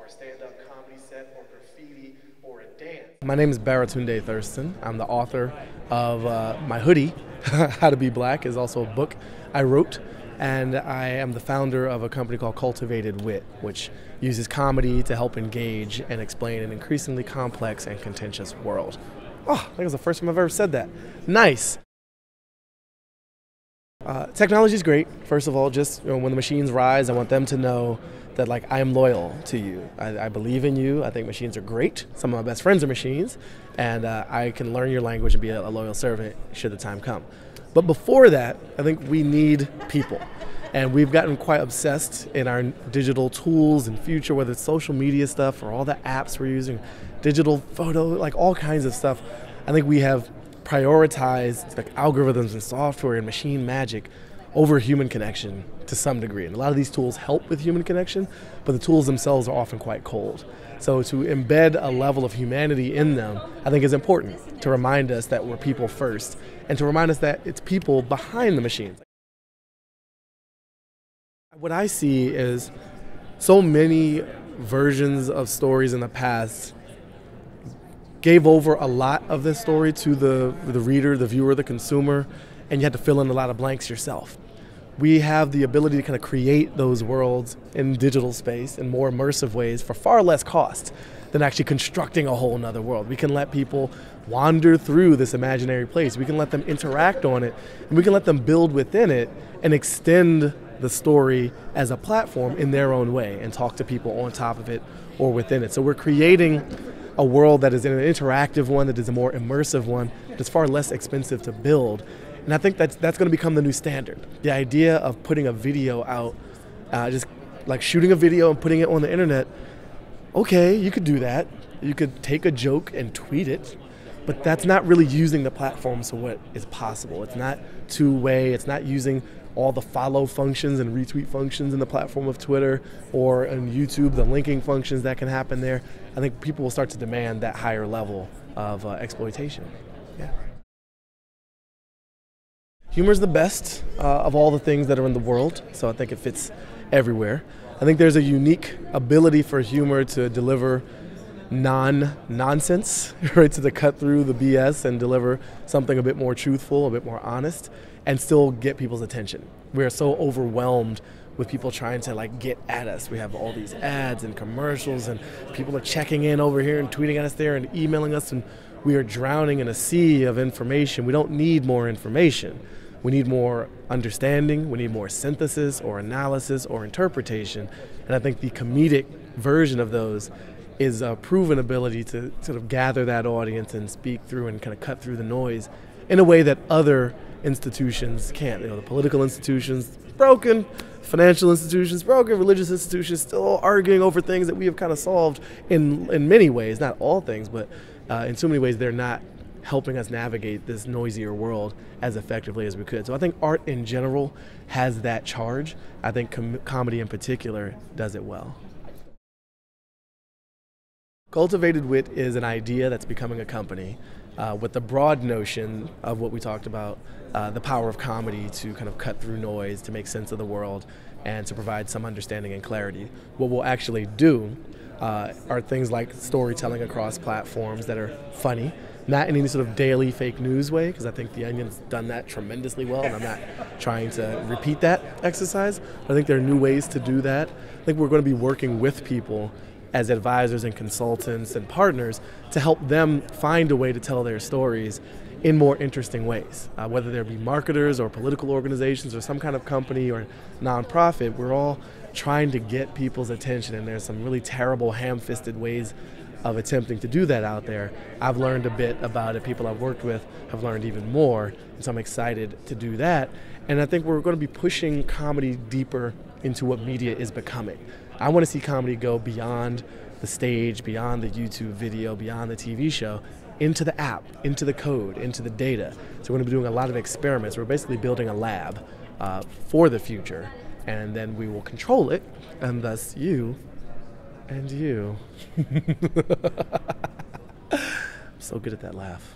a stand-up comedy set or graffiti or a dance. My name is Baratunde Thurston. I'm the author of my hoodie, How to Be Black, is also a book I wrote. And I am the founder of a company called Cultivated Wit, which uses comedy to help engage and explain an increasingly complex and contentious world. Oh, I think it's the first time I've ever said that. Nice. Technology is great. First of all, just when the machines rise, I want them to know that I am loyal to you. I believe in you. I think machines are great. Some of my best friends are machines, and I can learn your language and be a loyal servant should the time come. But before that, I think we need people. And we've gotten quite obsessed in our digital tools and future, whether it's social media stuff or all the apps we're using, digital photo, all kinds of stuff. I think we have prioritized algorithms and software and machine magic over human connection to some degree. And a lot of these tools help with human connection, but the tools themselves are often quite cold. So to embed a level of humanity in them, I think is important to remind us that we're people first and to remind us that it's people behind the machines. What I see is so many versions of stories in the past gave over a lot of the story to the reader, the viewer, the consumer, and you had to fill in a lot of blanks yourself. We have the ability to kind of create those worlds in digital space in more immersive ways for far less cost than actually constructing a whole nother world. We can let people wander through this imaginary place. We can let them interact on it, and we can let them build within it and extend the story as a platform in their own way and talk to people on top of it or within it. So we're creating a world that is an interactive one, that is a more immersive one, but it's far less expensive to build. And I think that's going to become the new standard. The idea of putting a video out, just like shooting a video and putting it on the internet, okay, you could do that. You could take a joke and tweet it, but that's not really using the platforms for what is possible. It's not two-way, it's not using all the follow functions and retweet functions in the platform of Twitter or on YouTube, the linking functions that can happen there. I think people will start to demand that higher level of exploitation. Yeah. Humor is the best of all the things that are in the world, so I think it fits everywhere. I think there's a unique ability for humor to deliver non-nonsense, right? To cut through the BS and deliver something a bit more truthful, a bit more honest, and still get people's attention. We are so overwhelmed with people trying to get at us. We have all these ads and commercials, and people are checking in over here and tweeting at us there and emailing us, and we are drowning in a sea of information. We don't need more information. We need more understanding, we need more synthesis or analysis or interpretation. And I think the comedic version of those is a proven ability to sort of gather that audience and speak through and kind of cut through the noise in a way that other institutions can't. The political institutions, broken, financial institutions, broken, religious institutions, still arguing over things that we have kind of solved in many ways, not all things, but in so many ways they're not helping us navigate this noisier world as effectively as we could. So I think art in general has that charge. I think comedy in particular does it well. Cultivated Wit is an idea that's becoming a company with the broad notion of what we talked about, the power of comedy to kind of cut through noise, to make sense of the world, and to provide some understanding and clarity. What we'll actually do are things like storytelling across platforms that are funny, not in any sort of daily fake news way, because I think The Onion's done that tremendously well, and I'm not trying to repeat that exercise. But I think there are new ways to do that. I think we're going to be working with people as advisors and consultants and partners to help them find a way to tell their stories in more interesting ways. Whether there be marketers or political organizations or some kind of company or nonprofit, we're all trying to get people's attention, and there's some really terrible ham-fisted ways of attempting to do that out there. I've learned a bit about it. People I've worked with have learned even more, and so I'm excited to do that. And I think we're going to be pushing comedy deeper into what media is becoming. I want to see comedy go beyond the stage, beyond the YouTube video, beyond the TV show, into the app, into the code, into the data. So we're going to be doing a lot of experiments. We're basically building a lab for the future, and then we will control it, and thus you and you. I'm so good at that laugh.